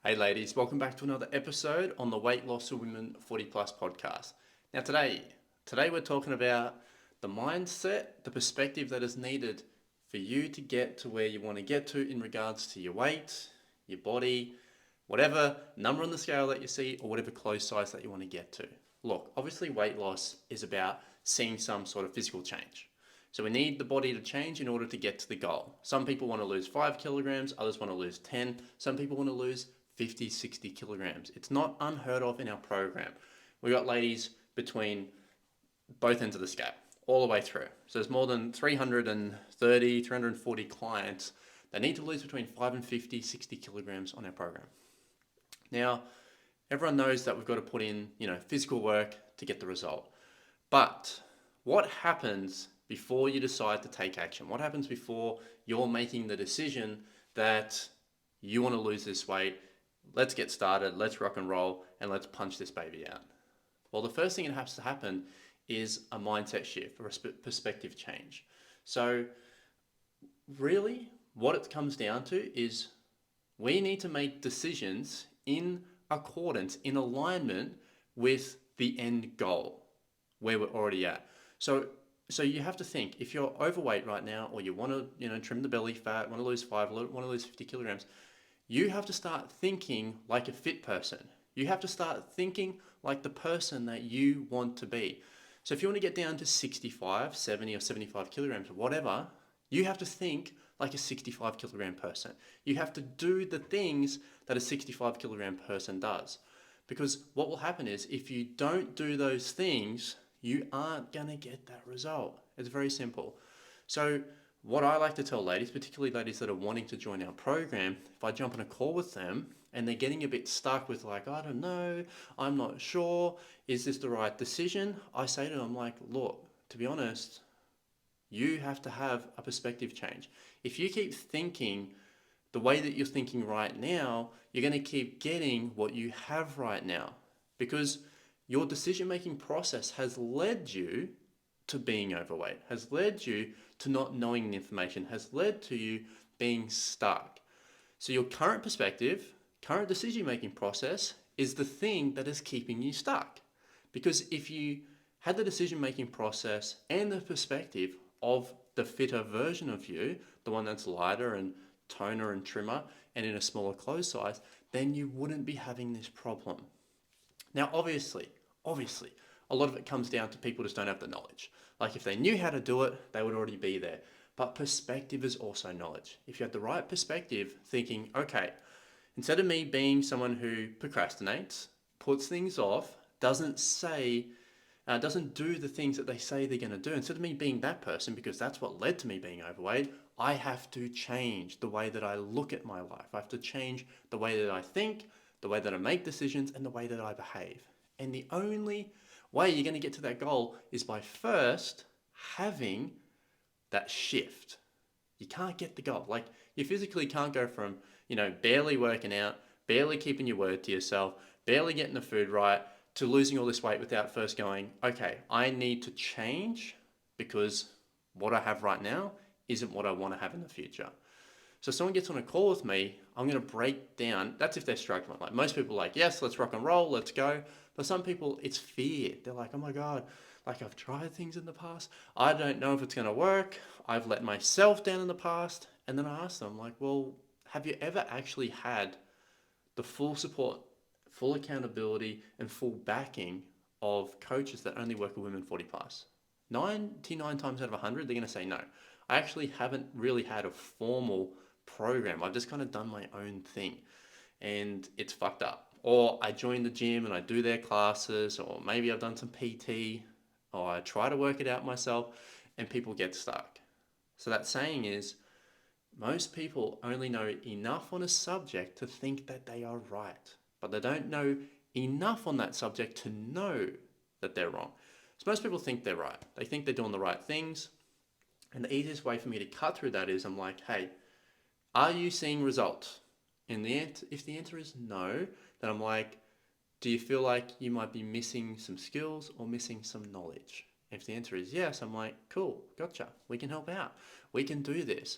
Hey ladies, welcome back to another episode on the Weight Loss for Women 40 Plus podcast. Now today we're talking about the mindset, the perspective that is needed for you to get to where you want to get to in regards to your weight, your body, whatever number on the scale that you see or whatever clothes size that you want to get to. Look, obviously weight loss is about seeing some sort of physical change. So we need the body to change in order to get to the goal. Some people want to lose 5 kilograms, others want to lose 10. Some people want to lose 50, 60 kilograms. It's not unheard of in our program. We got ladies between both ends of the scale, all the way through. So there's more than 330, 340 clients that need to lose between 5 and 50, 60 kilograms on our program. Now, everyone knows that we've got to put in, physical work to get the result. But what happens before you decide to take action? What happens before you're making the decision that you want to lose this weight? Let's get started, let's rock and roll, and let's punch this baby out. Well, the first thing that has to happen is a mindset shift or a perspective change. So really what it comes down to is we need to make decisions in accordance, in alignment with the end goal, where we're already at. So you have to think, if you're overweight right now, or you want to, trim the belly fat, want to lose 5, want to lose 50 kilograms, you have to start thinking like a fit person. You have to start thinking like the person that you want to be. So if you want to get down to 65, 70 or 75 kilograms, whatever, you have to think like a 65 kilogram person. You have to do the things that a 65 kilogram person does. Because what will happen is if you don't do those things, you aren't going to get that result. It's very simple. So what I like to tell ladies, particularly ladies that are wanting to join our program, if I jump on a call with them and they're getting a bit stuck with I don't know, I'm not sure, is this the right decision? I say to them look, to be honest, you have to have a perspective change. If you keep thinking the way that you're thinking right now, you're going to keep getting what you have right now, because your decision-making process has led you to being overweight, has led you to not knowing the information, has led to you being stuck. So your current perspective, current decision-making process is the thing that is keeping you stuck. Because if you had the decision-making process and the perspective of the fitter version of you, the one that's lighter and toner and trimmer and in a smaller clothes size, then you wouldn't be having this problem. Now, obviously, a lot of it comes down to people just don't have the knowledge. Like if they knew how to do it, they would already be there. But perspective is also knowledge. If you have the right perspective, thinking, okay, instead of me being someone who procrastinates, puts things off, doesn't do the things that they say they're going to do, instead of me being that person, because that's what led to me being overweight, I have to change the way that I look at my life. I have to change the way that I think, the way that I make decisions, and the way that I behave. And the only way you're going to get to that goal is by first having that shift. You can't get the goal. You physically can't go from, barely working out, barely keeping your word to yourself, barely getting the food right, to losing all this weight without first going, okay, I need to change because what I have right now isn't what I want to have in the future. So someone gets on a call with me, I'm going to break down. That's if they're struggling. Most people are yes, let's rock and roll, let's go. For some people, it's fear. They're oh my God, I've tried things in the past. I don't know if it's going to work. I've let myself down in the past. And then I ask them well, have you ever actually had the full support, full accountability, and full backing of coaches that only work with women 40 plus? 99 times out of 100, they're going to say no. I actually haven't really had a formal program. I've just kind of done my own thing and it's fucked up. Or I join the gym and I do their classes, or maybe I've done some PT, or I try to work it out myself and people get stuck. So that saying is, most people only know enough on a subject to think that they are right, but they don't know enough on that subject to know that they're wrong. So most people think they're right. They think they're doing the right things. And the easiest way for me to cut through that is I'm hey, are you seeing results? And if the answer is no, then I'm do you feel like you might be missing some skills or missing some knowledge? If the answer is yes, I'm cool, gotcha. We can help out. We can do this.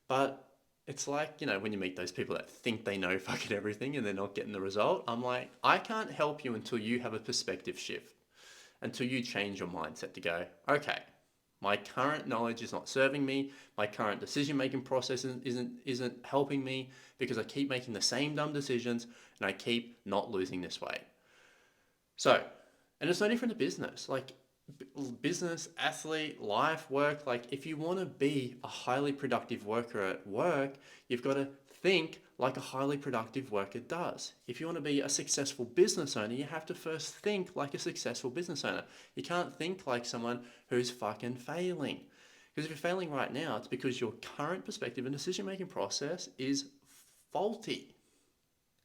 But it's like, when you meet those people that think they know fucking everything and they're not getting the result. I'm like, I can't help you until you have a perspective shift, until you change your mindset to go, okay, my current knowledge is not serving me. My current decision making process isn't helping me because I keep making the same dumb decisions and I keep not losing this weight. So, and it's no different to business. Like business, athlete, life, work. Like if you want to be a highly productive worker at work, you've got to think like a highly productive worker does. If you want to be a successful business owner, you have to first think like a successful business owner. You can't think like someone who's fucking failing. Because if you're failing right now, it's because your current perspective and decision making process is faulty.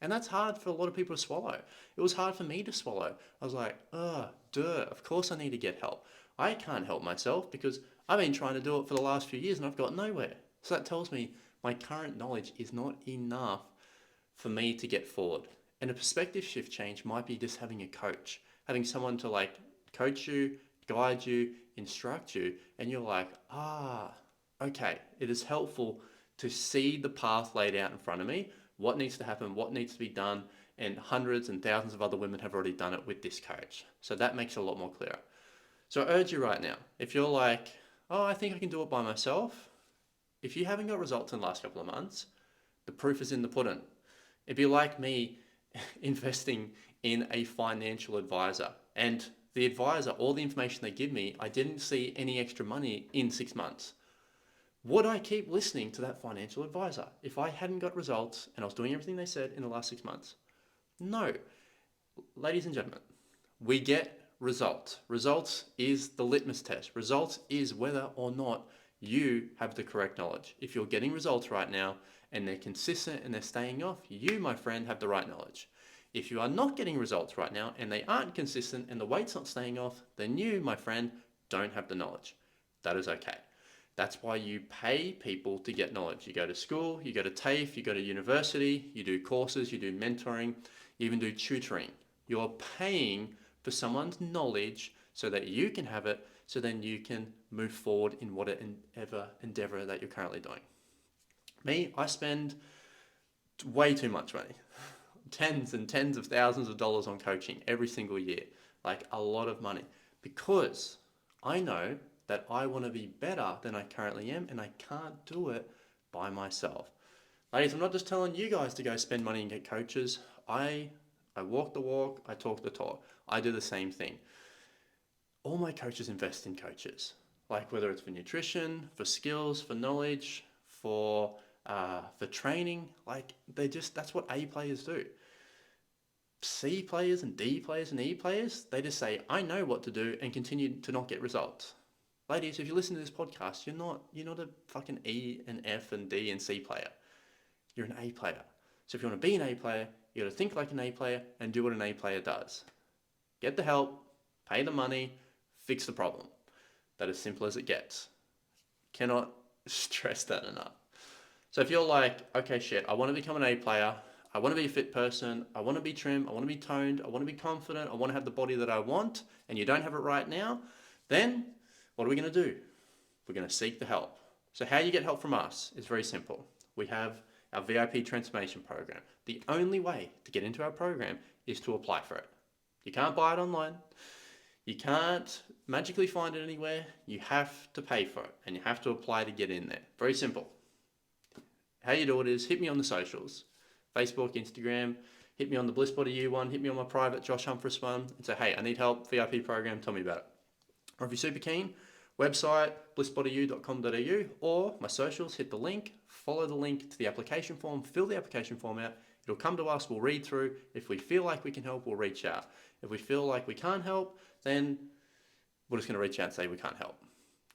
And that's hard for a lot of people to swallow. It was hard for me to swallow. I was like, of course I need to get help. I can't help myself because I've been trying to do it for the last few years and I've got nowhere. So that tells me my current knowledge is not enough for me to get forward. And a perspective shift change might be just having a coach, having someone to like coach you, guide you, instruct you, and you're like, okay, it is helpful to see the path laid out in front of me, what needs to happen, what needs to be done, and hundreds and thousands of other women have already done it with this coach. So that makes it a lot more clear. So I urge you right now, if you're like, I think I can do it by myself, if you haven't got results in the last couple of months, the proof is in the pudding. It'd be like me investing in a financial advisor and the advisor, all the information they give me, I didn't see any extra money in 6 months. Would I keep listening to that financial advisor if I hadn't got results and I was doing everything they said in the last 6 months? No. Ladies and gentlemen, we get results. Results is the litmus test. Results is whether or not you have the correct knowledge. If you're getting results right now and they're consistent and they're staying off, you, my friend, have the right knowledge. If you are not getting results right now and they aren't consistent and the weight's not staying off, then you, my friend, don't have the knowledge. That is okay. That's why you pay people to get knowledge. You go to school, you go to TAFE, you go to university, you do courses, you do mentoring, you even do tutoring. You're paying for someone's knowledge so that you can have it, so then you can move forward in whatever endeavor that you're currently doing. Me, I spend way too much money. Tens and tens of thousands of dollars on coaching every single year. Like a lot of money. Because I know that I want to be better than I currently am and I can't do it by myself. Ladies, I'm not just telling you guys to go spend money and get coaches. I walk the walk, I talk the talk. I do the same thing. All my coaches invest in coaches. Like whether it's for nutrition, for skills, for knowledge, for training, like that's what A players do. C players and D players and E players, they just say, I know what to do and continue to not get results. Ladies, if you listen to this podcast, you're not a fucking E and F and D and C player. You're an A player. So if you want to be an A player, you got to think like an A player and do what an A player does. Get the help, pay the money, fix the problem. That is simple as it gets. Cannot stress that enough. So if you're like, okay, shit, I want to become an A player, I want to be a fit person, I want to be trim, I want to be toned, I want to be confident, I want to have the body that I want, and you don't have it right now, then what are we going to do? We're going to seek the help. So how you get help from us is very simple. We have our VIP transformation program. The only way to get into our program is to apply for it. You can't buy it online. You can't magically find it anywhere. You have to pay for it and you have to apply to get in there. Very simple. How you do it is hit me on the socials, Facebook, Instagram, hit me on the Bliss Body U one, hit me on my private Josh Humphries one and say, hey, I need help, VIP program, tell me about it. Or if you're super keen, website blissbodyu.com.au or my socials, hit the link, follow the link to the application form, fill the application form out. It'll come to us, we'll read through. If we feel like we can help, we'll reach out. If we feel like we can't help, then we're just going to reach out and say we can't help.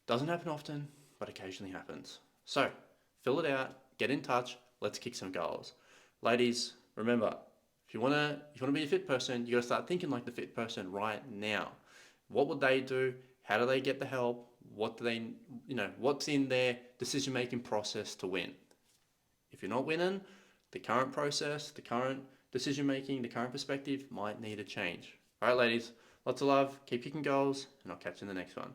Doesn't happen often, but occasionally happens. So fill it out, get in touch, let's kick some goals. Ladies, remember, if you want to be a fit person, you got to start thinking like the fit person right now. What would they do? How do they get the help? What do they, what's in their decision-making process to win? If you're not winning, the current process, the current decision-making, the current perspective might need a change. All right, ladies, lots of love. Keep kicking goals, and I'll catch you in the next one.